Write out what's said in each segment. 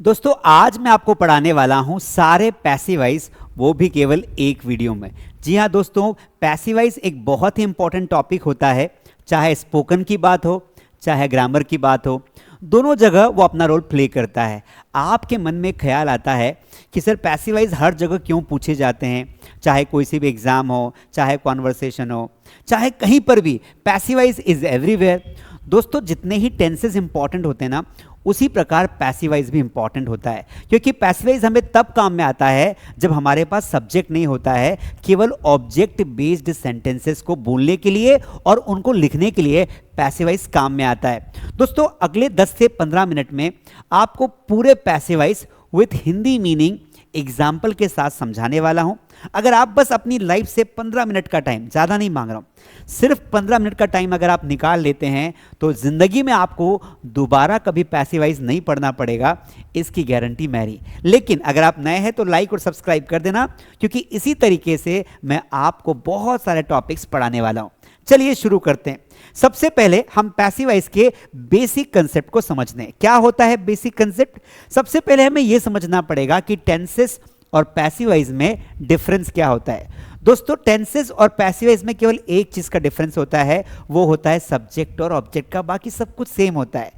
दोस्तों आज मैं आपको पढ़ाने वाला हूं सारे पैसिव वॉइस, वो भी केवल एक वीडियो में। जी हां दोस्तों, पैसिव वॉइस एक बहुत ही इंपॉर्टेंट टॉपिक होता है। चाहे स्पोकन की बात हो, चाहे ग्रामर की बात हो, दोनों जगह वो अपना रोल प्ले करता है। आपके मन में ख्याल आता है कि सर पैसिव वॉइस हर जगह क्यों पूछे जाते हैं, चाहे कोई सी भी एग्जाम हो, चाहे कॉन्वर्सेशन हो, चाहे कहीं पर भी पैसिव वॉइस इज एवरीवेयर। दोस्तों जितने ही टेंसेस इंपॉर्टेंट होते हैं ना, उसी प्रकार पैसिव वॉइस भी इंपॉर्टेंट होता है, क्योंकि पैसिव वॉइस हमें तब काम में आता है जब हमारे पास सब्जेक्ट नहीं होता है, केवल ऑब्जेक्ट बेस्ड सेंटेंसेस को बोलने के लिए और उनको लिखने के लिए पैसिव वॉइस काम में आता है। दोस्तों अगले 10 से 15 मिनट में आपको पूरे passive voice with Hindi meaning example के साथ समझाने वाला हूं। अगर आप बस अपनी लाइफ से 15 मिनट का टाइम, ज़्यादा नहीं मांग रहा हूं, सिर्फ 15 मिनट का टाइम अगर आप निकाल लेते हैं तो ज़िंदगी में आपको दोबारा कभी पैसिव वॉइस नहीं पढ़ना पड़ेगा, इसकी गारंटी मेरी। लेकिन अगर आप नए हैं तो लाइक और सब्सक्राइब कर देना, क्योंकि इसी तरीके से मैं आपको बहुत सारे टॉपिक्स पढ़ाने वाला हूं। चलिए शुरू करते हैं। सबसे पहले हम पैसिव वॉइस के बेसिक कंसेप्ट को समझते हैं। क्या होता है बेसिक कंसेप्ट? सबसे पहले हमें यह समझना पड़ेगा कि टेंसेस और पैसिव वॉइस में डिफरेंस क्या होता है। दोस्तों टेंसेस और पैसिव वॉइस में केवल एक चीज का डिफरेंस होता है, वो होता है सब्जेक्ट और ऑब्जेक्ट का, बाकी सब कुछ सेम होता है।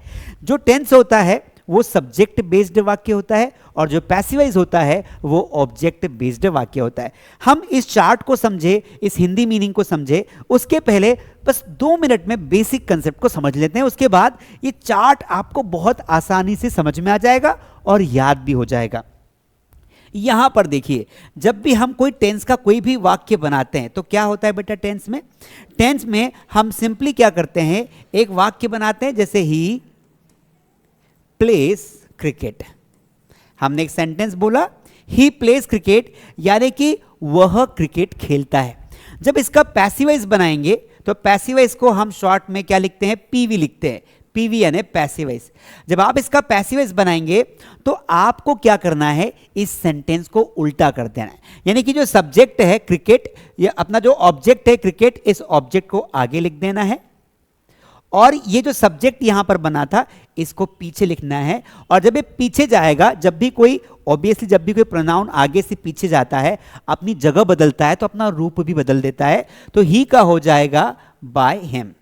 जो टेंस होता है वो सब्जेक्ट बेस्ड वाक्य होता है और जो पैसिव वॉइस होता है वो ऑब्जेक्ट बेस्ड वाक्य होता है। हम इस चार्ट को समझे, इस हिंदी मीनिंग को समझे, उसके पहले बस 2 मिनट में बेसिक कंसेप्ट को समझ लेते हैं। उसके बाद ये चार्ट आपको बहुत आसानी से समझ में आ जाएगा और याद भी हो जाएगा। यहां पर देखिए, जब भी हम कोई टेंस का कोई भी वाक्य बनाते हैं तो क्या होता है बेटा टेंस में हम सिंपली क्या करते हैं, एक वाक्य बनाते हैं जैसे ही प्लेस क्रिकेट। हमने एक सेंटेंस बोला ही प्लेस क्रिकेट, यानी कि वह क्रिकेट खेलता है। जब इसका पैसिव वॉइस बनाएंगे तो पैसिव वॉइस को हम शॉर्ट में क्या लिखते हैं, पीवी लिखते हैं, पीवी यानी पैसिव वॉइस। जब आप इसका पैसिव वॉइस बनाएंगे तो आपको क्या करना है, इस सेंटेंस को उल्टा कर देना है। यानी कि जो सब्जेक्ट है क्रिकेट, या अपना जो ऑब्जेक्ट है क्रिकेट, इस ऑब्जेक्ट को आगे लिख देना है और ये जो सब्जेक्ट यहां पर बना था इसको पीछे लिखना है। और जब ये पीछे जाएगा, जब भी कोई ऑब्वियसली जब भी कोई प्रोनाउन आगे से पीछे जाता है, अपनी जगह बदलता है, तो अपना रूप भी बदल देता है। तो ही का हो जाएगा बाय हिम।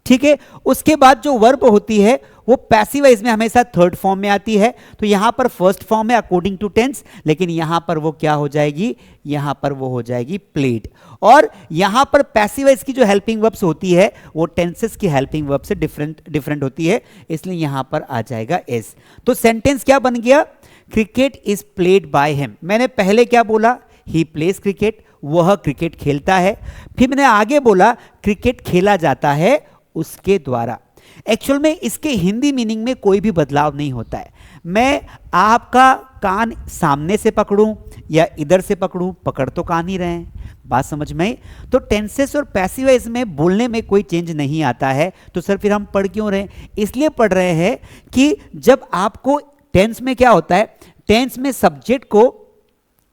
ठीक है। उसके बाद जो वर्ब होती है वो पैसिव वॉइस में हमेशा थर्ड फॉर्म में आती है। तो यहां पर फर्स्ट फॉर्म है अकॉर्डिंग टू टेंस, लेकिन यहां पर वो क्या हो जाएगी, यहां पर वो हो जाएगी प्लेड। और यहां पर पैसिव वॉइस की जो हेल्पिंग वर्ब्स होती है वो टेंसेस की हेल्पिंग वर्ब से डिफरेंट होती है, इसलिए यहां पर आ जाएगा एस। तो सेंटेंस क्या बन गया, cricket is played by him. मैंने पहले क्या बोला, ही प्लेस क्रिकेट, वह क्रिकेट खेलता है। फिर मैंने आगे बोला क्रिकेट खेला जाता है उसके द्वारा। एक्चुअल में इसके हिंदी मीनिंग में कोई भी बदलाव नहीं होता है। मैं आपका कान सामने से पकड़ूं या इधर से पकड़ूं, पकड़ तो कान ही रहे हैं। बात समझ में आई? तो टेंसेस और पैसिव वॉइस में बोलने में कोई चेंज नहीं आता है। तो सर फिर हम पढ़ क्यों रहे हैं? इसलिए पढ़ रहे हैं कि जब आपको टेंस में क्या होता है, टेंस में सब्जेक्ट को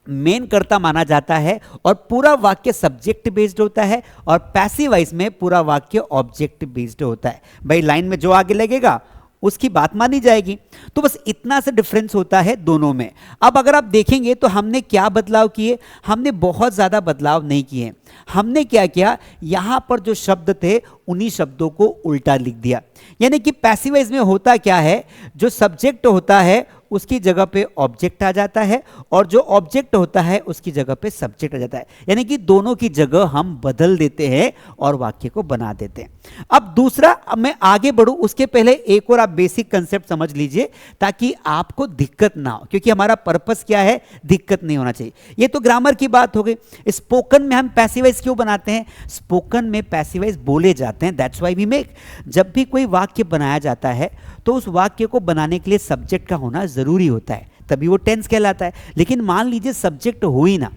मेन कर्ता माना जाता है और पूरा वाक्य सब्जेक्ट बेस्ड होता है, और पैसिव वॉइस में पूरा वाक्य ऑब्जेक्ट बेस्ड होता है। भाई लाइन में जो आगे लगेगा उसकी बात मानी जाएगी। तो बस इतना सा डिफरेंस होता है दोनों में। अब अगर आप देखेंगे तो हमने क्या बदलाव किए, हमने बहुत ज्यादा बदलाव नहीं किए। हमने क्या किया, यहां पर जो शब्द थे उन्हीं शब्दों को उल्टा लिख दिया। यानी कि पैसिव वॉइस में होता क्या है, जो सब्जेक्ट होता है उसकी जगह पे ऑब्जेक्ट आ जाता है और जो ऑब्जेक्ट होता है उसकी जगह पे सब्जेक्ट आ जाता है। यानी कि दोनों की जगह हम बदल देते हैं और वाक्य को बना देते हैं। अब दूसरा, अब मैं आगे बढ़ूं उसके पहले एक और आप बेसिक कंसेप्ट समझ लीजिए ताकि आपको दिक्कत ना हो, क्योंकि हमारा पर्पस क्या है, दिक्कत नहीं होना चाहिए। ये तो ग्रामर की बात हो गई। स्पोकन में हम पैसिव वॉइस क्यों बनाते हैं? स्पोकन में पैसिव वॉइस बोले जाते हैं, दैट्स व्हाई वी मेक। जब भी कोई वाक्य बनाया जाता है तो उस वाक्य को बनाने के लिए सब्जेक्ट का होना जरूरी होता है, तभी वो टेंस कहलाता है। लेकिन मान लीजिए सब्जेक्ट हो ही ना,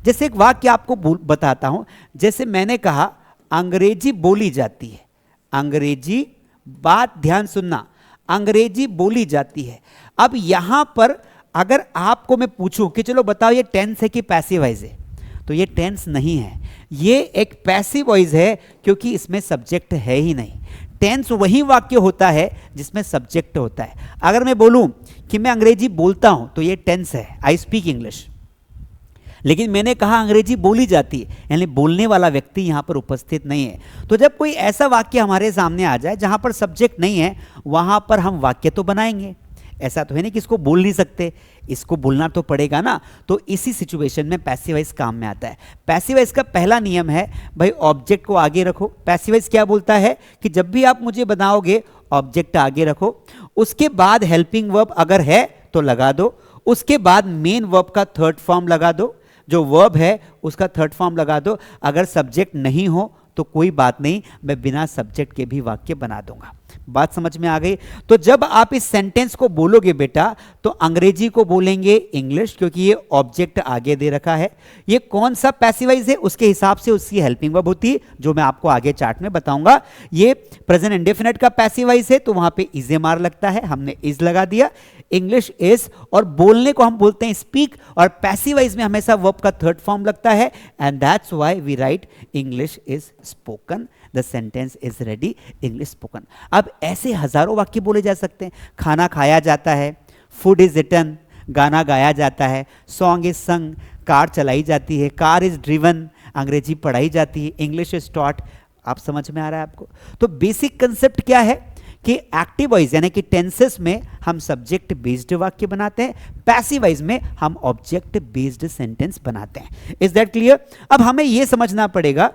जैसे एक वाक्य आपको बताता हूं, जैसे मैंने कहा अंग्रेजी बोली जाती है, अंग्रेजी, बात ध्यान सुनना, अंग्रेजी बोली जाती है। अब यहां पर अगर आपको मैं पूछूं कि चलो बताओ ये टेंस है कि पैसिव वॉइस है, तो ये टेंस नहीं है, ये एक पैसिव वॉइस है, क्योंकि इसमें सब्जेक्ट है ही नहीं। टेंस वही वाक्य होता है जिसमें सब्जेक्ट होता है। अगर मैं बोलूं कि मैं अंग्रेजी बोलता हूं तो ये टेंस है, आई स्पीक इंग्लिश। लेकिन मैंने कहा अंग्रेजी बोली जाती है, यानी बोलने वाला व्यक्ति यहां पर उपस्थित नहीं है। तो जब कोई ऐसा वाक्य हमारे सामने आ जाए जहां पर सब्जेक्ट नहीं है, वहां पर हम वाक्य तो बनाएंगे। ऐसा तो है नहीं कि इसको बोल नहीं सकते, इसको बोलना तो पड़ेगा ना। तो इसी सिचुएशन में पैसिव वॉइस काम में आता है। पैसिव वॉइस का पहला नियम है भाई ऑब्जेक्ट को आगे रखो। पैसिव वॉइस क्या बोलता है कि जब भी आप मुझे बताओगे ऑब्जेक्ट आगे रखो, उसके बाद हेल्पिंग वर्ब अगर है तो लगा दो, उसके बाद मेन वर्ब का थर्ड फॉर्म लगा दो, जो वर्ब है उसका थर्ड फॉर्म लगा दो। अगर सब्जेक्ट नहीं हो तो कोई बात नहीं, मैं बिना सब्जेक्ट के भी वाक्य बना दूंगा। बात समझ में आ गई? तो जब आप इस सेंटेंस को बोलोगे बेटा तो अंग्रेजी को बोलेंगे इंग्लिश, क्योंकि ये ऑब्जेक्ट आगे दे रखा है। ये कौन सा पैसिव वॉइस है उसके हिसाब से उसकी हेल्पिंग वर्ब होती है, जो मैं आपको आगे चार्ट में बताऊंगा। ये प्रेजेंट इंडेफिनिट का पैसिव वॉइस है तो वहां पे इज ए मार लगता है, हमने इज लगा दिया। इंग्लिश इज, और बोलने को हम बोलते हैं स्पीक, और पैसिव वॉइस में हमेशा वर्ब का थर्ड फॉर्म लगता है, and that's why we write English is spoken, the sentence is ready, English spoken. अब ऐसे हजारों वाक्य बोले जा सकते हैं। खाना खाया जाता है, फूड इज इटन, गाना गाया जाता है, सॉन्ग इज संग, कार चलाई जाती है, कार इज ड्रिवन, अंग्रेजी पढ़ाई जाती है, इंग्लिश इज टॉट। आप समझ में आ रहा है आपको? तो बेसिक कंसेप्ट क्या है कि एक्टिव वॉइस यानी कि टेंसेस में हम सब्जेक्ट बेस्ड वाक्य बनाते हैं, पैसिव वॉइस में हम ऑब्जेक्ट बेस्ड सेंटेंस बनाते हैं। Is that clear? अब हमें यह समझना पड़ेगा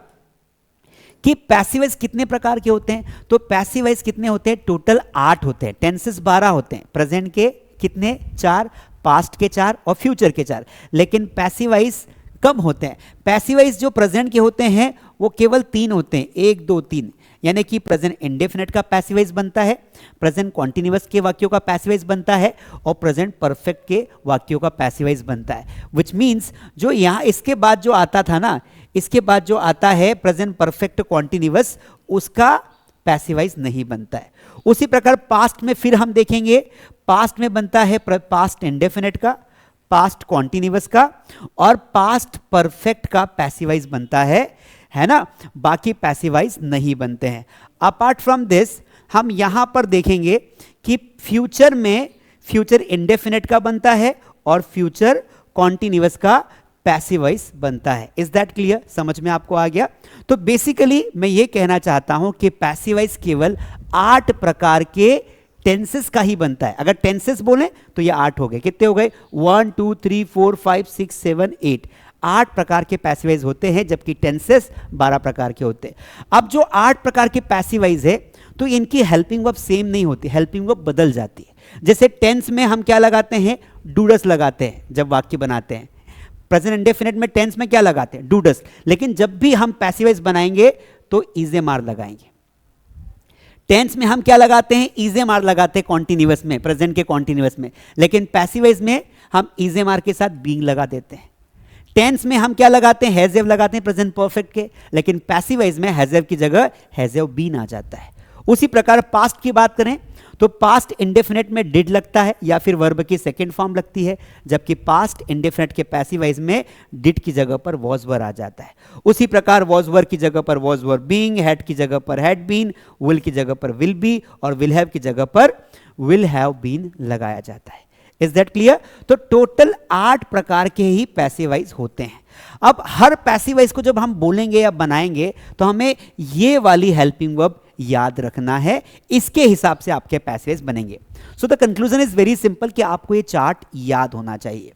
कि पैसिव वॉइस कितने प्रकार के होते हैं। तो पैसिव वॉइस कितने होते हैं? टोटल 8 होते हैं। टेंसेस 12 होते हैं, प्रेजेंट के कितने? 4, पास्ट के 4 और फ्यूचर के 4। लेकिन पैसिव वॉइस कम होते हैं। पैसिव वॉइस जो प्रेजेंट के होते हैं वो केवल 3 होते हैं, 1 2 3, यानी कि प्रेजेंट इंडेफिनिट का पैसिव वॉइस बनता है, प्रेजेंट कॉन्टिन्यूअस के वाक्यों का पैसिव वॉइस बनता है, और प्रेजेंट परफेक्ट के वाक्यों का पैसिव वॉइस बनता है। विच मीन्स जो यहाँ इसके बाद जो आता था ना, इसके बाद जो आता है प्रेजेंट परफेक्ट कॉन्टिन्यूअस, उसका पैसिव वॉइस नहीं बनता है। उसी प्रकार पास्ट में फिर हम देखेंगे, पास्ट में बनता है पास्ट इंडेफिनिट का, पास्ट कॉन्टिन्यूअस का, और पास्ट परफेक्ट का पैसिव वॉइस बनता है ना। बाकी पैसिव वॉइस नहीं बनते हैं। अपार्ट फ्रॉम दिस हम यहां पर देखेंगे कि फ्यूचर में फ्यूचर इंडेफिनिट का बनता है और फ्यूचर कॉन्टिन्यूअस का पैसिव वॉइस बनता है। Is that clear? समझ में आपको आ गया? तो बेसिकली मैं ये कहना चाहता हूं कि पैसिव वॉइस केवल 8 प्रकार के टेंसेस का ही बनता है। अगर टेंसेस बोले तो ये 8 हो गए। कितने हो गए? 1 2 3 4 5 6 7 8, 8 प्रकार के पैसिव वॉइस होते हैं, जबकि टेंसेस 12 प्रकार के होते हैं। अब जो 8 प्रकार के पैसिव वॉइस है तो इनकी हेल्पिंग वर्ब सेम नहीं होती, हेल्पिंग वर्ब बदल जाती है। जैसे टेंस में हम क्या लगाते हैं? डूडस लगाते हैं जब वाक्य बनाते हैं। प्रेजेंट इंडेफिनिट में टेंस में क्या लगाते हैं? डूडस। लेकिन जब भी हम पैसिव वॉइस बनाएंगे तो इज ए मार लगाएंगे। टेंस में हम क्या लगाते हैं? इज ए मार लगाते हैं कॉन्टिन्यूअस में, प्रेजेंट के कॉन्टिन्यूअस में। लेकिन पैसिव वॉइस में हम इज ए मार के साथ बीइंग लगा देते हैं। टेंस में हम क्या लगाते हैं? हैज हैव लगाते हैं प्रेजेंट परफेक्ट के, लेकिन पैसिव वॉइस में हैज हैव की जगह हैज हैव बीन आ जाता है। उसी प्रकार पास्ट की बात करें तो पास्ट इंडेफिनिट में डिड लगता है या फिर वर्ब की सेकंड फॉर्म लगती है, जबकि पास्ट इंडेफिनिट के पैसिव वॉइस में डिड की जगह पर वॉज वर आ जाता है। उसी प्रकार वॉज वर की जगह पर वॉज वर बीइंग, हैड की जगह पर हैड बीन, विल की जगह पर विल बी, और विल हैव की जगह पर विल हैव बीन लगाया जाता है। Is that clear? तो टोटल 8 प्रकार के ही पैसिव वॉइस होते हैं। अब हर पैसिव वॉइस को जब हम बोलेंगे या बनाएंगे तो हमें ये वाली हेल्पिंग वर्ब याद रखना है, इसके हिसाब से आपके पैसिव वॉइस बनेंगे। So the conclusion is very simple कि आपको ये चार्ट याद होना चाहिए।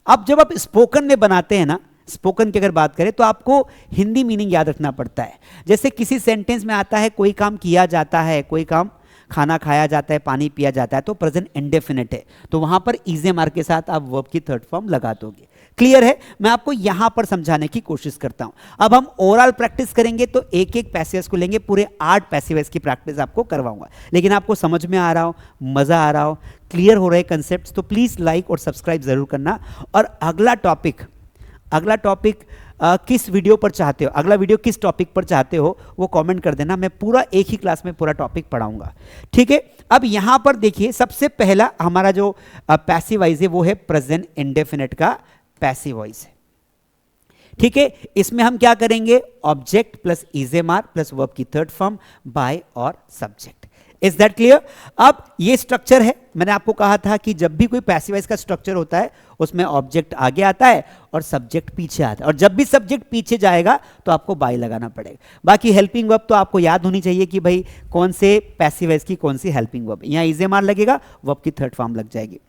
अब जब आप स्पोकन में बनाते हैं ना, स्पोकन की अगर बात करें तो आपको हिंदी मीनिंग याद रखना पड़ता है। जैसे किसी सेंटेंस में आता है कोई काम किया जाता है, कोई काम खाना खाया जाता है, पानी पिया जाता है, तो प्रेजेंट इंडेफिनिट है, तो वहां पर इज ए मार के साथ आप वर्ब की थर्ड फॉर्म लगा दोगे। क्लियर है? मैं आपको यहां पर समझाने की कोशिश करता हूं। अब हम ओवरऑल प्रैक्टिस करेंगे तो एक एक पैसिव को लेंगे, पूरे 8 पैसिव की प्रैक्टिस आपको करवाऊंगा। लेकिन आपको समझ में आ रहा हो, मजा आ रहा हो, क्लियर हो रहे कंसेप्ट, तो प्लीज लाइक और सब्सक्राइब जरूर करना। और अगला टॉपिक किस वीडियो पर चाहते हो, अगला वीडियो किस टॉपिक पर चाहते हो वो कमेंट कर देना। मैं पूरा एक ही क्लास में पूरा टॉपिक पढ़ाऊंगा। ठीक है? अब यहां पर देखिए, सबसे पहला हमारा जो पैसिव वॉइस है वो है प्रेजेंट इंडेफिनिट का पैसिव वॉइस है। ठीक है? इसमें हम क्या करेंगे? ऑब्जेक्ट प्लस इज ए मार प्लस वर्ब की थर्ड फॉर्म बाय और सब्जेक्ट। Is that clear? अब ये स्ट्रक्चर है, मैंने आपको कहा था कि जब भी कोई पैसिव वॉइस का स्ट्रक्चर होता है उसमें ऑब्जेक्ट आगे आता है और सब्जेक्ट पीछे आता है, और जब भी सब्जेक्ट पीछे जाएगा तो आपको बाय लगाना पड़ेगा। बाकी हेल्पिंग वर्ब तो आपको याद होनी चाहिए कि भाई कौन से पैसिव वॉइस की कौन सी हेल्पिंग वर्ब, यहाँ इज एम आर लगेगा, वर्ब की थर्ड फॉर्म लग जाएगी।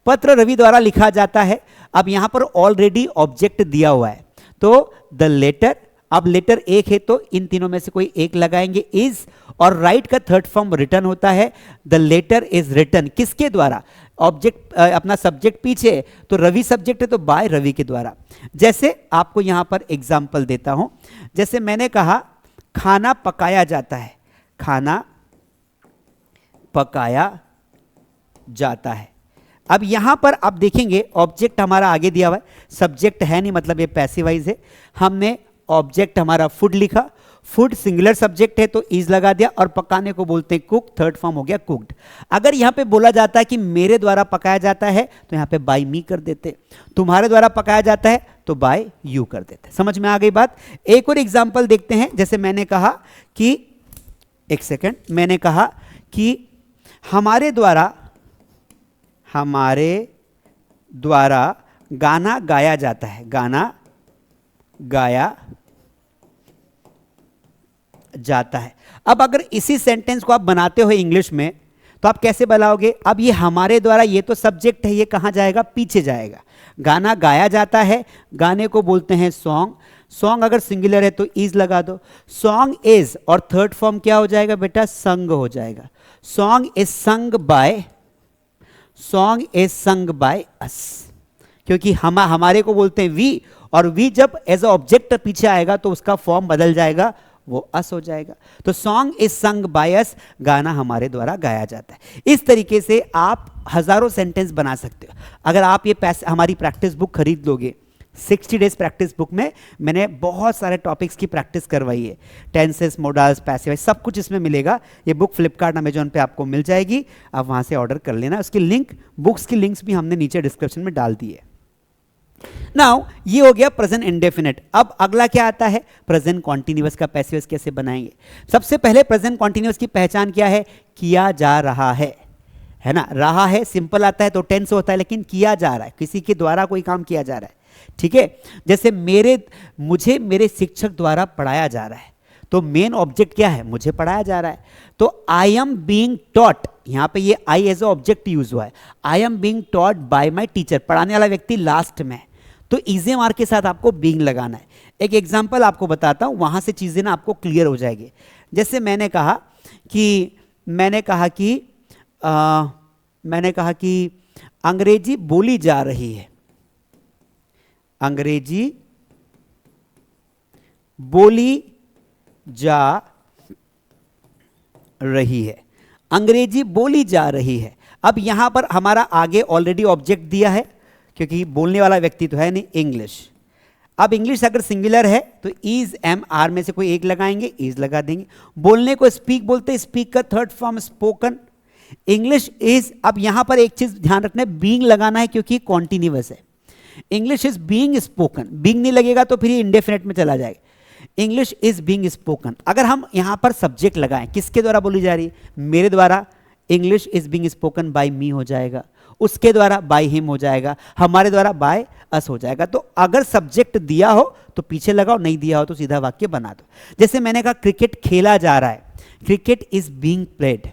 पत्र रवि द्वारा लिखा जाता है, अब यहां पर ऑलरेडी ऑब्जेक्ट दिया हुआ है, तो द लेटर, अब लेटर एक है तो इन तीनों में से कोई एक लगाएंगे, इज, और राइट का थर्ड फॉर्म रिटर्न होता है, द लेटर इज रिटन, किसके द्वारा? ऑब्जेक्ट अपना सब्जेक्ट पीछे है, तो रवि सब्जेक्ट है तो बाय रवि के द्वारा। जैसे आपको यहां पर एग्जाम्पल देता हूं, जैसे मैंने कहा खाना पकाया जाता है, खाना पकाया जाता है। अब यहां पर आप देखेंगे ऑब्जेक्ट हमारा आगे दिया हुआ है, सब्जेक्ट है नहीं, मतलब ये पैसिव वॉइस है। हमने ऑब्जेक्ट हमारा फूड लिखा, फूड सिंगुलर सब्जेक्ट है तो इज लगा दिया, और पकाने को बोलते हैं कुक, थर्ड फॉर्म हो गया कुक्ड। अगर यहां पे बोला जाता है कि मेरे द्वारा पकाया जाता है तो यहां पे बाय मी कर देते, तुम्हारे द्वारा पकाया जाता है तो बाय यू कर देते। समझ में आ गई बात? एक और एग्जाम्पल देखते हैं, जैसे मैंने कहा कि, एक सेकेंड, मैंने कहा कि हमारे द्वारा गाना गाया जाता है, गाना गाया जाता है। अब अगर इसी सेंटेंस को आप बनाते हो इंग्लिश में तो आप कैसे बनाओगे? अब ये हमारे द्वारा, ये तो सब्जेक्ट है, ये कहां जाएगा? पीछे जाएगा। गाना गाया जाता है, गाने को बोलते हैं सॉन्ग, सॉन्ग अगर सिंगुलर है तो इज लगा दो, सॉन्ग इज, और थर्ड फॉर्म क्या हो जाएगा बेटा? संग हो जाएगा। Song is sung by, song is sung by us, क्योंकि हमारे को बोलते हैं वी, और वी जब एज अ ऑब्जेक्ट पीछे आएगा तो उसका फॉर्म बदल जाएगा, वो अस हो जाएगा। तो song is sung by us, गाना हमारे द्वारा गाया जाता है। इस तरीके से आप हजारों सेंटेंस बना सकते हो। अगर आप ये हमारी प्रैक्टिस बुक खरीद लोगे, 60 डेज प्रैक्टिस बुक में मैंने बहुत सारे टॉपिक्स की प्रैक्टिस करवाई है, टेंसेस, मोडल्स, पैसिव, सब कुछ इसमें मिलेगा। ये बुक फ्लिपकार्ट, अमेजॉन पे आपको मिल जाएगी, आप वहां से ऑर्डर कर लेना। उसकी लिंक, बुक्स की लिंक्स भी हमने नीचे डिस्क्रिप्शन में डाल दी है। नाउ ये हो गया प्रेजेंट इंडेफिनिट। अब अगला क्या आता है? प्रेजेंट कॉन्टिन्यूअस का पैसिव वॉइस कैसे बनाएंगे? सबसे पहले प्रेजेंट कॉन्टिन्यूअस की पहचान क्या है? किया जा रहा है ना? रहा है सिंपल आता है तो टेंस होता है, लेकिन किया जा रहा है, किसी के द्वारा कोई काम किया जा रहा है, ठीक है? जैसे मुझे मेरे शिक्षक द्वारा पढ़ाया जा रहा है, तो मेन ऑब्जेक्ट क्या है? मुझे पढ़ाया जा रहा है, तो आई एम बीइंग टॉट, यहां पे ये I as a object use हुआ है, I am being taught by my teacher, पढ़ाने वाला व्यक्ति लास्ट में, तो इज़-एम-आर के साथ आपको बीइंग लगाना है। एक एग्जांपल आपको बताता हूं, वहां से चीजें ना आपको क्लियर हो जाएगी। जैसे मैंने कहा कि अंग्रेजी बोली जा रही है, अंग्रेजी बोली जा रही है, अंग्रेजी बोली जा रही है। अब यहां पर हमारा आगे ऑलरेडी ऑब्जेक्ट दिया है, क्योंकि बोलने वाला व्यक्ति तो है नहीं, इंग्लिश। अब इंग्लिश अगर सिंगुलर है तो इज, एम, आर में से कोई एक लगाएंगे, इज लगा देंगे। बोलने को स्पीक बोलते हैं, स्पीक का third form spoken, English is. अब यहां पर एक चीज ध्यान रखना है, बीइंग लगाना है क्योंकि कॉन्टिन्यूअस है। English is being spoken, being नहीं लगेगा तो फिर ये इंडेफिनिट में चला जाएगा। इंग्लिश इज बीइंग स्पोकन, अगर हम यहां पर सब्जेक्ट लगाएं, किसके द्वारा बोली जा रही है? मेरे द्वारा। English is being spoken by me हो जाएगा, उसके द्वारा बाय हिम हो जाएगा, हमारे द्वारा बाय अस हो जाएगा। तो अगर सब्जेक्ट दिया हो तो पीछे लगाओ, नहीं दिया हो तो सीधा वाक्य बना दो। जैसे मैंने कहा क्रिकेट खेला जा रहा है, क्रिकेट इज बीइंग प्लेड,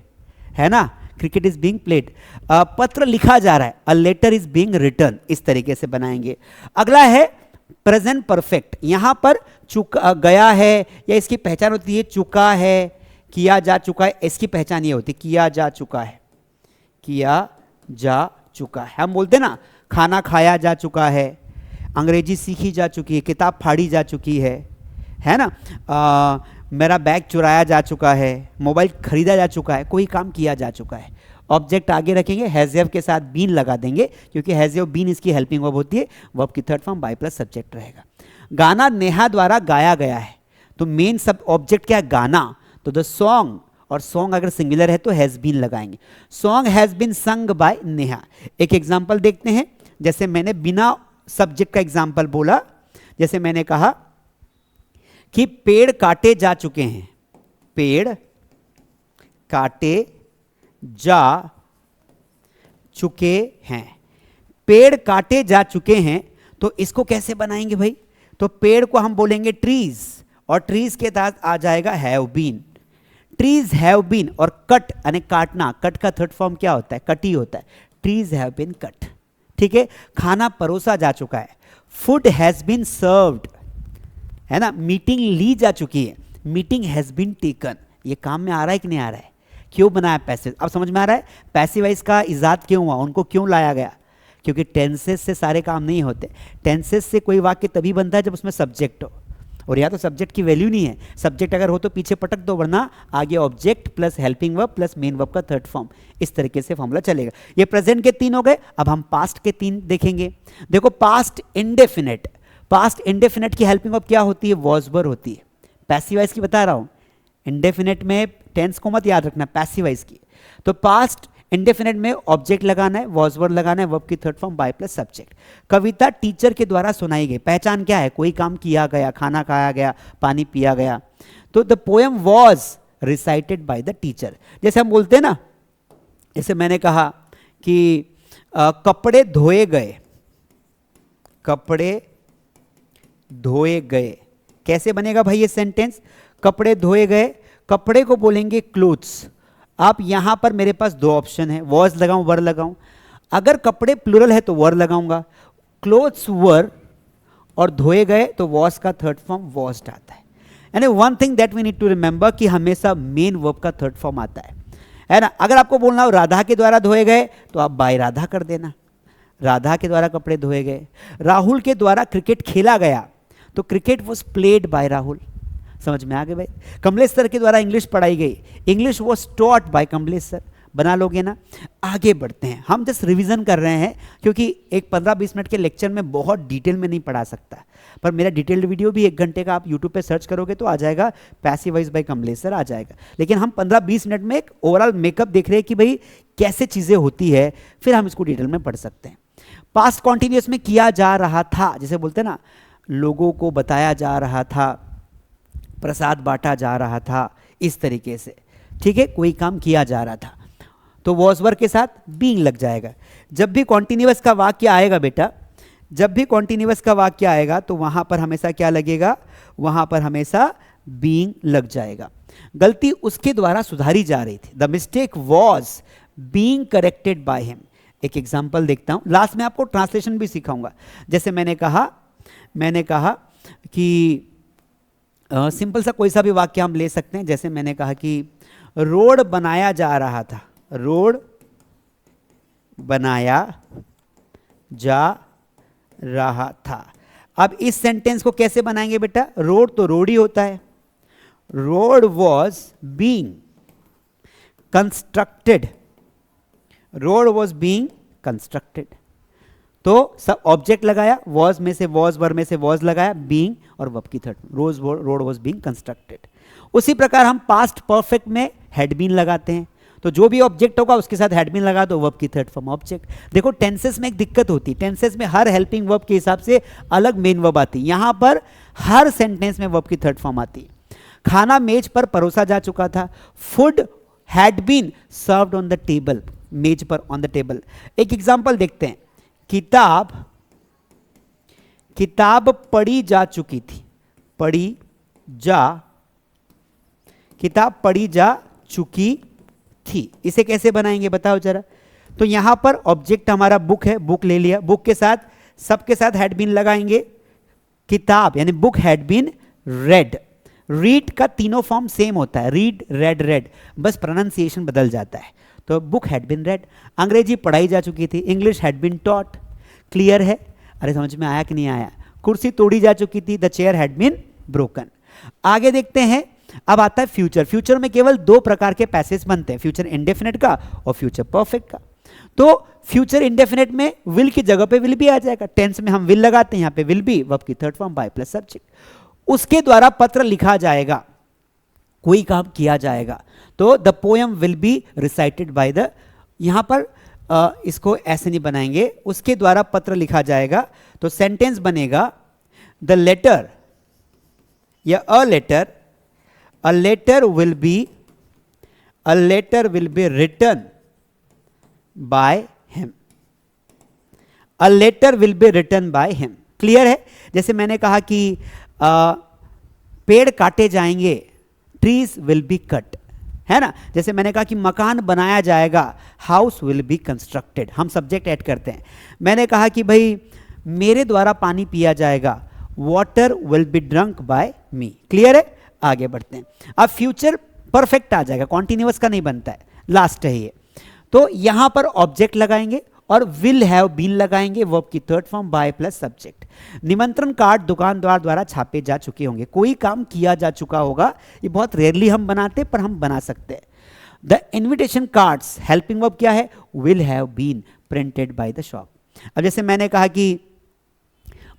है ना? Cricket is being played. पत्र लिखा जा रहा है, a letter is being written, इस तरीके से बनाएंगे। अगला है प्रेजेंट परफेक्ट, यहां पर गया है या इसकी पहचान होती है चुका है, किया जा चुका है, इसकी पहचान ये होती है किया जा चुका है, किया जा चुका है। हम बोलते ना खाना खाया जा चुका है, अंग्रेजी सीखी जा चुकी है, किताब फाड़ी जा चुकी है ना? मेरा बैग चुराया जा चुका है, मोबाइल खरीदा जा चुका है, कोई काम किया जा चुका है। ऑब्जेक्ट आगे रखेंगे, हैज़ के साथ बीन लगा देंगे, क्योंकि हैज़ बीन इसकी हेल्पिंग वर्ब होती है, वर्ब की third form by plus subject रहेगा। गाना नेहा द्वारा गाया गया है, तो मेन सब ऑब्जेक्ट क्या है? गाना, तो द सॉन्ग, और सॉन्ग अगर सिंगुलर है तो हैज बीन लगाएंगे। Song has been sung by Neha. एक एग्जांपल देखते हैं, जैसे मैंने बिना सब्जेक्ट का एग्जांपल बोला, जैसे मैंने कहा कि पेड़ काटे जा चुके हैं, पेड़ काटे जा चुके हैं। पेड़ काटे जा चुके हैं, तो इसको कैसे बनाएंगे भाई? तो पेड़ को हम बोलेंगे ट्रीज, और ट्रीज के साथ आ जाएगा have been. Trees have been, और कट यानी काटना, कट का थर्ड फॉर्म क्या होता है? कट ही होता है। Trees have been cut. ठीक है, खाना परोसा जा चुका है। फूड हैज बीन सर्व्ड, है ना। मीटिंग ली जा चुकी है, मीटिंग हैज बीन टेकन। ये काम में आ रहा है कि नहीं आ रहा है? क्यों बनाया पैसिव? अब समझ में आ रहा है पैसिव वॉइस का इजाद क्यों हुआ, उनको क्यों लाया गया? क्योंकि टेंसेस से सारे काम नहीं होते। टेंसेस से कोई वाक्य तभी बनता है जब उसमें सब्जेक्ट हो, और या तो सब्जेक्ट की वैल्यू नहीं है। सब्जेक्ट अगर हो तो पीछे पटक दो, वरना आगे object plus helping verb plus main verb का थर्ड फॉर्म, इस तरीके से फॉर्मूला चलेगा। ये प्रेजेंट के 3 हो गए। अब हम पास्ट के 3 देखेंगे। देखो, पास्ट इंडेफिनेट, पास्ट इंडेफिनेट की हेल्पिंग वर्ब क्या होती है? वॉज वर होती है। पैसिव वॉइस की बता रहा हूं, इंडेफिनेट में टेंस को मत याद रखना, पैसिव वॉइस की। तो पास्ट इंडेफिनेट में ऑब्जेक्ट लगाना है, वॉज वर लगाना है, वर्ब की third form by plus subject. Kavita teacher के द्वारा सुनाई गई। पहचान क्या है? कोई काम किया गया, खाना खाया गया, पानी पिया गया। तो the poem was recited by the teacher. जैसे हम बोलते हैं ना, जैसे मैंने कहा कि कपड़े धोए गए, कपड़े धोए गए। कैसे बनेगा भाई ये सेंटेंस? कपड़े धोए गए, कपड़े को बोलेंगे क्लोथ्स। आप यहां पर मेरे पास 2 ऑप्शन है, वॉज लगाऊं वर लगाऊं। अगर कपड़े प्लूरल है तो वर लगाऊंगा, क्लोथ्स वर, और धोए गए तो वॉज का थर्ड फॉर्म वॉज्ड आता है। यानी one thing that we need to remember कि हमेशा मेन वर्ब का थर्ड फॉर्म आता है ना। अगर आपको बोलना हो राधा के द्वारा धोए गए तो आप बाय राधा कर देना, राधा के द्वारा कपड़े धोए गए। राहुल के द्वारा क्रिकेट खेला गया तो cricket was played by Rahul. समझ में आ गए भाई? कमलेश सर के द्वारा इंग्लिश पढ़ाई गई, English was taught by Kamlesh sir. बना लोगे ना? आगे बढ़ते हैं, हम जस्ट रिवीजन कर रहे हैं क्योंकि एक 15-20 मिनट के लेक्चर में बहुत डिटेल में नहीं पढ़ा सकता, पर मेरा डिटेल्ड वीडियो भी 1 घंटे का आप यूट्यूब पे सर्च करोगे तो आ जाएगा, passive voice by Kamlesh sir आ जाएगा। लेकिन हम 15-20 मिनट में एक ओवरऑल मेकअप देख रहे हैं कि भाई कैसे चीज़ें होती है, फिर हम इसको डिटेल में पढ़ सकते हैं। पास्ट कॉन्टिन्यूअस में किया जा रहा था, जैसे बोलते हैं ना, लोगों को बताया जा रहा था, प्रसाद बांटा जा रहा था, इस तरीके से। ठीक है, कोई काम किया जा रहा था तो वॉज वर के साथ बीइंग लग जाएगा। जब भी कॉन्टिन्यूअस का वाक्य आएगा बेटा, जब भी कॉन्टिन्यूअस का वाक्य आएगा तो वहां पर हमेशा क्या लगेगा? वहां पर हमेशा बीइंग लग जाएगा। गलती उसके द्वारा सुधारी जा रही थी, the mistake was being corrected by him. एक एग्जाम्पल देखता हूं, लास्ट में आपको ट्रांसलेशन भी सिखाऊंगा। जैसे मैंने कहा कि सिंपल सा कोई सा भी वाक्य हम ले सकते हैं। जैसे मैंने कहा कि रोड बनाया जा रहा था, रोड बनाया जा रहा था। अब इस सेंटेंस को कैसे बनाएंगे बेटा? रोड तो रोड ही होता है, road was being constructed, road was being constructed. तो सब ऑब्जेक्ट लगाया, वॉज में से वॉज, वर में से वॉज लगाया, बीइंग और वर्ब की third, road was being constructed. उसी प्रकार हम पास्ट परफेक्ट में हैड बीन लगाते हैं, तो जो भी ऑब्जेक्ट होगा उसके साथ हैड बीन लगा दो, वर्ब की थर्ड फॉर्म ऑब्जेक्ट। देखो टेंसेस में एक दिक्कत होती है, टेंसेस में हर हेल्पिंग वर्ब के हिसाब से अलग मेन वर्ब आती है, यहां पर हर सेंटेंस में वर्ब की थर्ड फॉर्म आती है। खाना मेज पर परोसा जा चुका था, food had been served on the table, मेज पर ऑन द टेबल। एक एग्जांपल देखते हैं, किताब पढ़ी जा चुकी थी, किताब पढ़ी जा चुकी थी। इसे कैसे बनाएंगे बताओ जरा? तो यहां पर ऑब्जेक्ट हमारा बुक है, बुक ले लिया, बुक के साथ सबके साथ हैड बीन लगाएंगे। किताब यानी book had been read, read का तीनों फॉर्म सेम होता है, रीड, रेड, रेड, बस प्रोनाउंसिएशन बदल जाता है। तो बुक हैड बीन रेड। अंग्रेजी पढ़ाई जा चुकी थी, English had been taught. Clear है? अरे समझ में आया कि नहीं आया? कुर्सी तोड़ी जा चुकी थी, the chair had been broken. आगे देखते हैं, अब आता है फ्यूचर। फ्यूचर में केवल 2 प्रकार के पैसेज बनते हैं, फ्यूचर इंडेफिनेट का और फ्यूचर परफेक्ट का। तो फ्यूचर इंडेफिनेट में विल की जगह पे विल भी आ जाएगा, टेंस में हम विल लगाते हैं, यहां पे विल बी, वर्ब की third form by plus subject. उसके द्वारा पत्र लिखा जाएगा, कोई काम किया जाएगा, तो the poem will be recited by the, यहां पर इसको ऐसे नहीं बनाएंगे, उसके द्वारा पत्र लिखा जाएगा, तो सेंटेंस बनेगा द लेटर या a letter will be written by him, a letter will be written by him. Clear है? जैसे मैंने कहा कि पेड़ काटे जाएंगे, ट्रीज विल बी कट, है ना। जैसे मैंने कहा कि मकान बनाया जाएगा, हाउस विल बी कंस्ट्रक्टेड। हम सब्जेक्ट ऐड करते हैं। मैंने कहा कि भाई मेरे द्वारा पानी पिया जाएगा, water will be drunk by me. Clear है? आगे बढ़ते हैं। अब फ्यूचर परफेक्ट आ जाएगा, कॉन्टिन्यूअस का नहीं बनता है, लास्ट है ये। तो यहां पर ऑब्जेक्ट लगाएंगे और विल हैव बीन लगाएंगे, वर्ब की third form by plus subject. निमंत्रण कार्ड दुकानदार द्वारा छापे जा चुके होंगे, कोई काम किया जा चुका होगा। ये बहुत रेयरली हम बनाते, पर हम बना सकते हैं। The invitation cards, helping verb क्या है? Will have been printed by the shop. अब जैसे मैंने कहा कि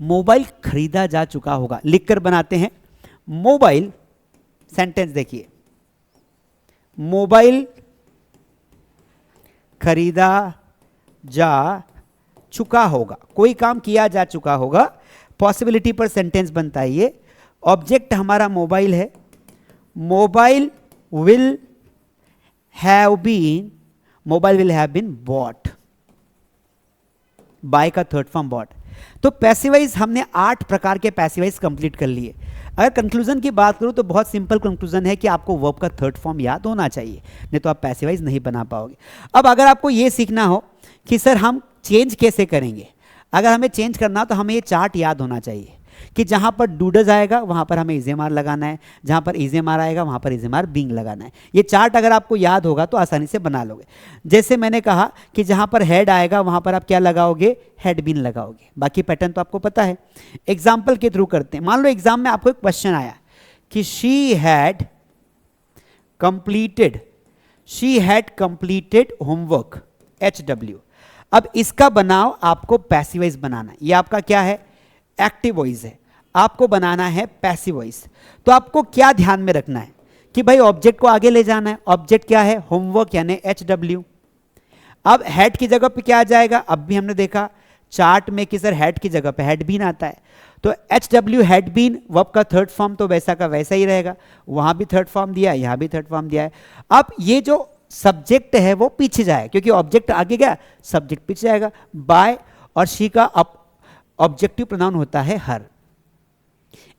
मोबाइल खरीदा जा चुका होगा, लिखकर बनाते हैं। मोबाइल, सेंटेंस देखिए, मोबाइल खरीदा जा चुका होगा, कोई काम किया जा चुका होगा। पॉसिबिलिटी पर सेंटेंस बनता है ये। ऑब्जेक्ट हमारा मोबाइल है, mobile will have been, mobile will have been bought, buy का थर्ड फॉर्म बॉट। तो पैसिवाइज हमने 8 प्रकार के पैसिवाइज कंप्लीट कर लिए। अगर कंक्लूजन की बात करूं तो बहुत सिंपल कंक्लूजन है कि आपको वर्ब का थर्ड फॉर्म याद होना चाहिए, नहीं तो आप पैसिवाइज नहीं बना पाओगे। अब अगर आपको यह सीखना हो कि सर हम चेंज कैसे करेंगे, अगर हमें चेंज करना हो तो हमें ये चार्ट याद होना चाहिए कि जहां पर डूडज आएगा वहां पर हमें इजेमार लगाना है, जहां पर इजेमार आएगा वहां पर इजेमार बींग लगाना है। ये चार्ट अगर आपको याद होगा तो आसानी से बना लोगे। जैसे मैंने कहा कि जहां पर हेड आएगा वहां पर आप क्या लगाओगे? हेड बीन लगाओगे। बाकी पैटर्न तो आपको पता है। एग्जाम्पल के थ्रू करते हैं। मान लो एग्जाम में आपको एक क्वेश्चन आया कि she had completed homework, HW। अब इसका बनाव आपको पैसिवाइज बनाना है। ये आपका क्या है? एक्टिव वॉइस है, आपको बनाना है पैसिव वॉइस। तो आपको क्या ध्यान में रखना है कि भाई ऑब्जेक्ट को आगे ले जाना है। ऑब्जेक्ट क्या है? होमवर्क यानी HW। अब हेड की जगह पे क्या आ जाएगा? अब भी हमने देखा चार्ट में कि सर हेड की जगह पे हेड बीन आता है, तो HW हेड बीन, वर्ब का थर्ड फॉर्म तो वैसा का वैसा ही रहेगा। वहां भी थर्ड फॉर्म दिया है, यहां भी थर्ड फॉर्म दिया है। अब ये जो सब्जेक्ट है वो पीछे जाए, क्योंकि ऑब्जेक्ट आगे गया, सब्जेक्ट पीछे जाएगा। बाय और शी का ऑब्जेक्टिव प्रोनाउन होता है हर।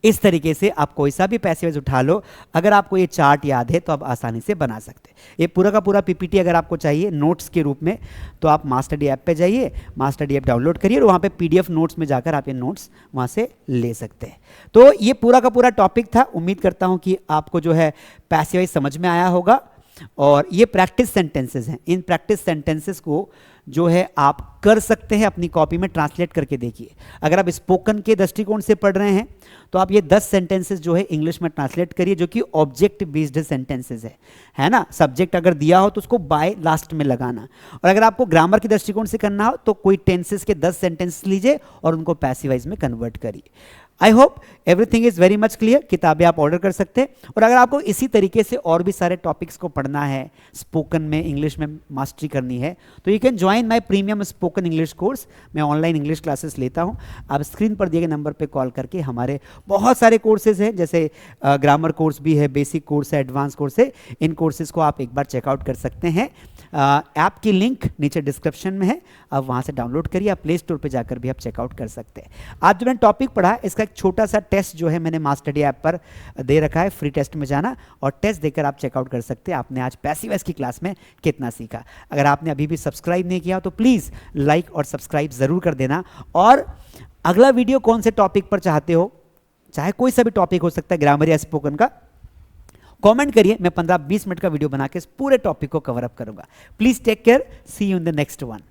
इस तरीके से आप कोई सा भी पैसेज उठा लो, अगर आपको ये चार्ट याद है तो आप आसानी से बना सकते हैं। ये पूरा का पूरा पीपीटी अगर आपको चाहिए नोट्स के रूप में तो आप मास्टर डी ऐप पे जाइए, मास्टर डी ऐप डाउनलोड करिए और वहाँ पे पीडीएफ नोट्स में जाकर आप ये नोट्स वहाँ से ले सकते हैं। तो ये पूरा का पूरा टॉपिक था। उम्मीद करता हूँ कि आपको जो है पैसिव समझ में आया होगा। और ये प्रैक्टिस सेंटेंसेस हैं। इन प्रैक्टिस सेंटेंसेस को जो है आप कर सकते हैं अपनी कॉपी में ट्रांसलेट करके देखिए। अगर आप स्पोकन के दृष्टिकोण से पढ़ रहे हैं तो आप ये 10 सेंटेंसेस जो है इंग्लिश में ट्रांसलेट करिए, जो कि ऑब्जेक्ट बेस्ड सेंटेंसेस है ना। सब्जेक्ट अगर दिया हो तो उसको बाय लास्ट में लगाना। और अगर आपको ग्रामर के दृष्टिकोण से करना हो तो कोई टेंसेस के 10 सेंटेंसेस लीजिए और उनको पैसिवाइज में कन्वर्ट करिए। I hope everything is very much clear. किताबें आप ऑर्डर कर सकते हैं। और अगर आपको इसी तरीके से और भी सारे टॉपिक्स को पढ़ना है, स्पोकन में इंग्लिश में मास्टरी करनी है, तो you can join my premium spoken English course. मैं ऑनलाइन इंग्लिश क्लासेस लेता हूं। आप स्क्रीन पर दिए गए नंबर पे कॉल करके हमारे बहुत सारे कोर्सेज हैं, जैसे ग्रामर कोर्स भी है, बेसिक कोर्स है, एडवांस कोर्स है। इन कोर्सेज को आप एक बार चेकआउट कर सकते हैं। ऐप की लिंक नीचे डिस्क्रिप्शन में है, आप वहाँ से डाउनलोड करिए। आप प्ले स्टोर पर जाकर भी आप चेकआउट कर सकते हैं। आज जो मैंने टॉपिक पढ़ा इसका एक छोटा सा टेस्ट जो है मैंने मास्टर डी ऐप पर दे रखा है। फ्री टेस्ट में जाना और टेस्ट देकर आप चेकआउट कर सकते हैं आपने आज पैसिव वॉइस की क्लास में कितना सीखा। अगर आपने अभी भी सब्सक्राइब नहीं किया तो प्लीज़ लाइक और सब्सक्राइब ज़रूर कर देना। और अगला वीडियो कौन से टॉपिक पर चाहते हो, चाहे कोई सा भी टॉपिक हो सकता है ग्रामर या स्पोकन का, कमेंट करिए। मैं 15-20 मिनट का वीडियो बना के इस पूरे टॉपिक को कवर अप करूंगा। Please take care, see you in the next one.